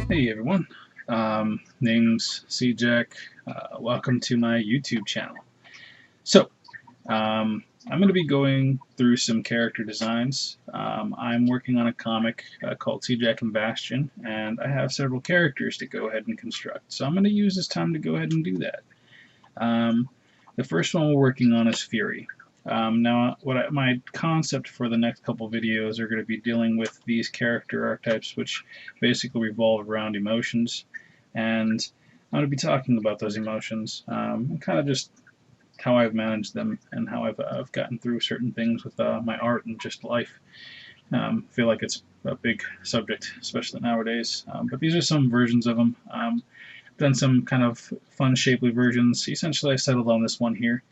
Hey everyone, name's C-Jac. Welcome to my YouTube channel. So, I'm going to be going through some character designs. I'm working on a comic called C-Jac and Bastian, and I have several characters to go ahead and construct. So I'm going to use this time to go ahead and do that. Um, the first one we're working on is Fury. Now, my concept for the next couple videos are going to be dealing with these character archetypes, which basically revolve around emotions, and I'm going to be talking about those emotions, and kind of just how I've managed them and how I've gotten through certain things with my art and just life. Feel like it's a big subject, especially nowadays. But these are some versions of them. Done some kind of fun, shapely versions. Essentially, I settled on this one here.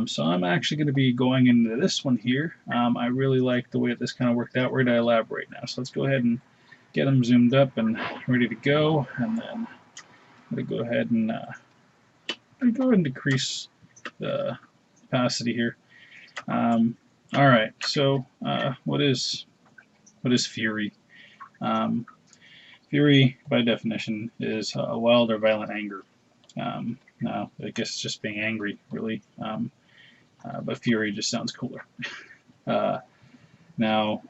So I'm actually going to be going into this one here. I really like the way this kind of worked out. We're going to elaborate now. So let's go ahead and get them zoomed up and ready to go. And then I'm going to go ahead and decrease the opacity here. All right. So what is Fury? Um, Fury, by definition, is a wild or violent anger. No, I guess it's just being angry, really. But Fury just sounds cooler. Uh, now,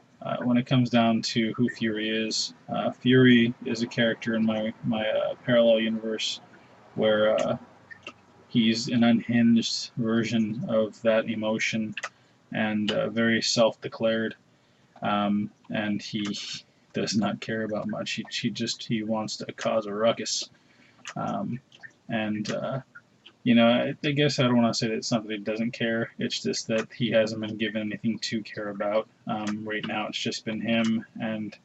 when it comes down to who Fury is a character in my parallel universe where he's an unhinged version of that emotion and very self-declared, and he does not care about much. He wants to cause a ruckus, and I guess I don't want to say that it's not that he doesn't care. It's just that he hasn't been given anything to care about. Right now, it's just been him, and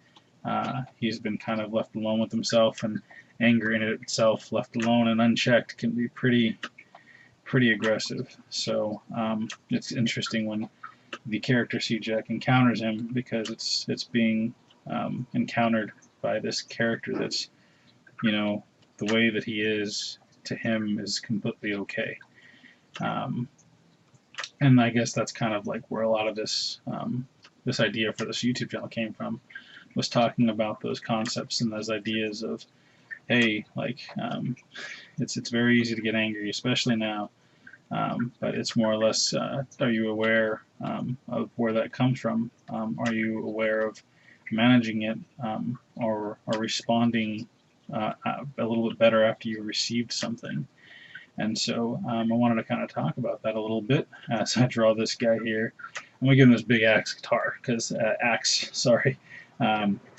he's been kind of left alone with himself. And anger in it itself, left alone and unchecked, can be pretty aggressive. So it's interesting when the character C-Jac encounters him because it's being encountered by this character that's the way that he is to him is completely okay. And I guess that's kind of like where a lot of this idea for this YouTube channel came from, was talking about those concepts and those ideas of, hey, like it's very easy to get angry, especially now. But it's more or less, are you aware of where that comes from? Are you aware of managing it or responding a little bit better after you received something? And so I wanted to kind of talk about that a little bit as I draw this guy here. I'm going to give him this big axe guitar, because I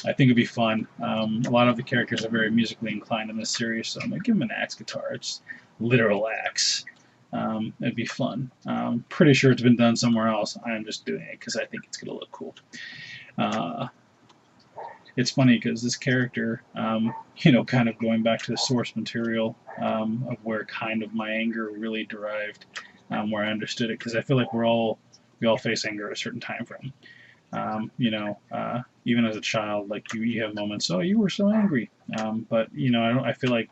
think it'd be fun. A lot of the characters are very musically inclined in this series, so I'm going to give him an axe guitar. It's literal axe. It'd be fun. Pretty sure it's been done somewhere else. I'm just doing it because I think it's going to look cool. It's funny because this character, kind of going back to the source material of where kind of my anger really derived, where I understood it, because I feel like we all face anger at a certain time frame. Even as a child, like you have moments, oh, you were so angry, but I feel like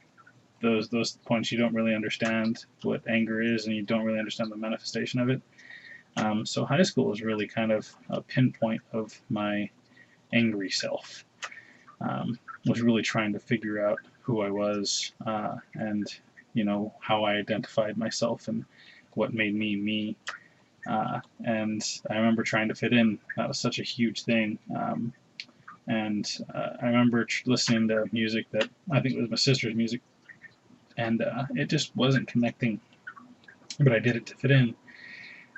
those points you don't really understand what anger is, and you don't really understand the manifestation of it. So high school was really kind of a pinpoint of my angry self. Was really trying to figure out who I was, and how I identified myself and what made me me. And I remember trying to fit in. That was such a huge thing. And I remember listening to music that I think was my sister's music, and it just wasn't connecting. But I did it to fit in,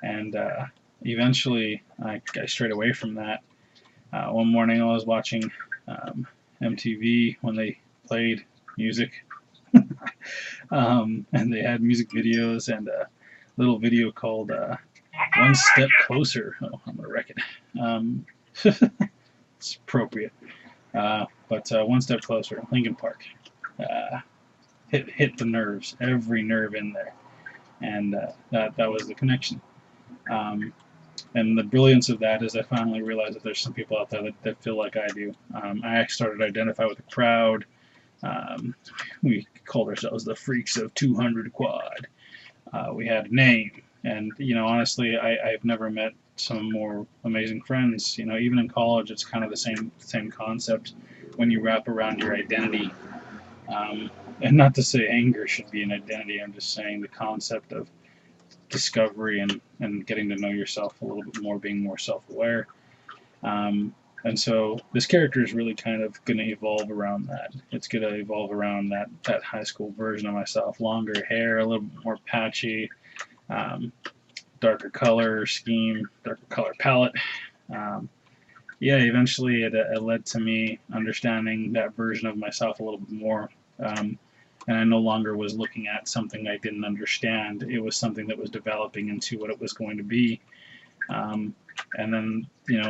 and eventually I strayed away from that. One morning I was watching MTV when they played music, and they had music videos and a little video called One Step Closer. Oh, I'm going to wreck it. It's appropriate. But One Step Closer, Linkin Park. Hit the nerves, every nerve in there. And that was the connection. And the brilliance of that is I finally realized that there's some people out there that feel like I do. I started to identify with the crowd. We called ourselves the Freaks of 200 Quad. We had a name. And, honestly, I've never met some more amazing friends. Even in college, it's kind of the same concept when you wrap around your identity. And not to say anger should be an identity, I'm just saying the concept of discovery and getting to know yourself a little bit more, being more self-aware. And so this character is really kind of going to evolve around that. It's going to evolve around that high school version of myself. Longer hair, a little bit more patchy, darker color scheme, darker color palette. Yeah, eventually it led to me understanding that version of myself a little bit more. And I no longer was looking at something I didn't understand. It was something that was developing into what it was going to be. And then,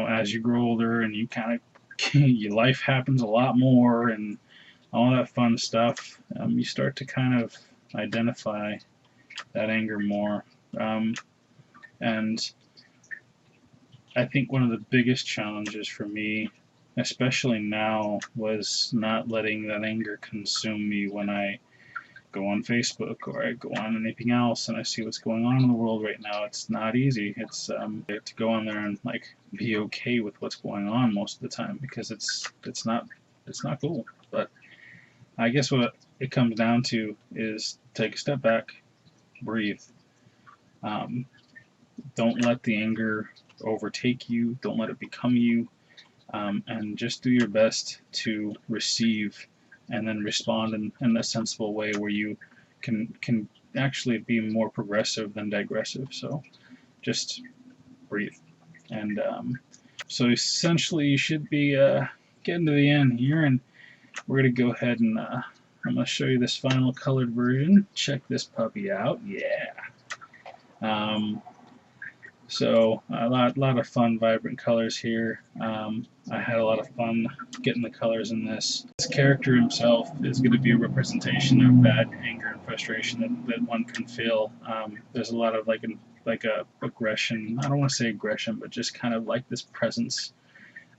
as you grow older and you kind of, your life happens a lot more and all that fun stuff, you start to kind of identify that anger more. And I think one of the biggest challenges for me, especially now, was not letting that anger consume me when I go on Facebook or I go on anything else and I see what's going on in the world right now. It's not easy. It's you have to go on there and be okay with what's going on most of the time, because it's not cool. But I guess what it comes down to is take a step back, breathe. Don't let the anger overtake you. Don't let it become you. And just do your best to receive and then respond in a sensible way where you can actually be more progressive than digressive. So just breathe. And so essentially you should be getting to the end here, and we're going to go ahead and I'm going to show you this final colored version. Check this puppy out. Yeah. So a lot of fun, vibrant colors here. I had a lot of fun getting the colors in this. This character himself is going to be a representation of that anger and frustration that one can feel. There's a lot of a aggression. I don't want to say aggression, but just kind of like this presence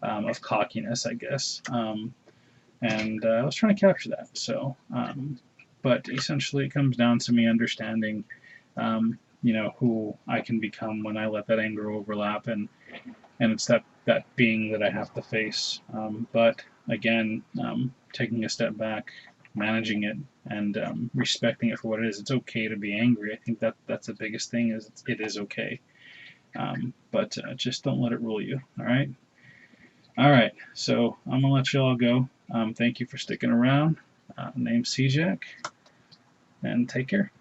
of cockiness, I guess. And I was trying to capture that. So, but essentially, it comes down to me understanding. Who I can become when I let that anger overlap, and it's that being that I have to face. But again, taking a step back, managing it, and respecting it for what it is. It's okay to be angry. I think that's the biggest thing, is it is okay. But just don't let it rule you. All right. So I'm gonna let you all go. Thank you for sticking around. Name's C-Jac, and take care.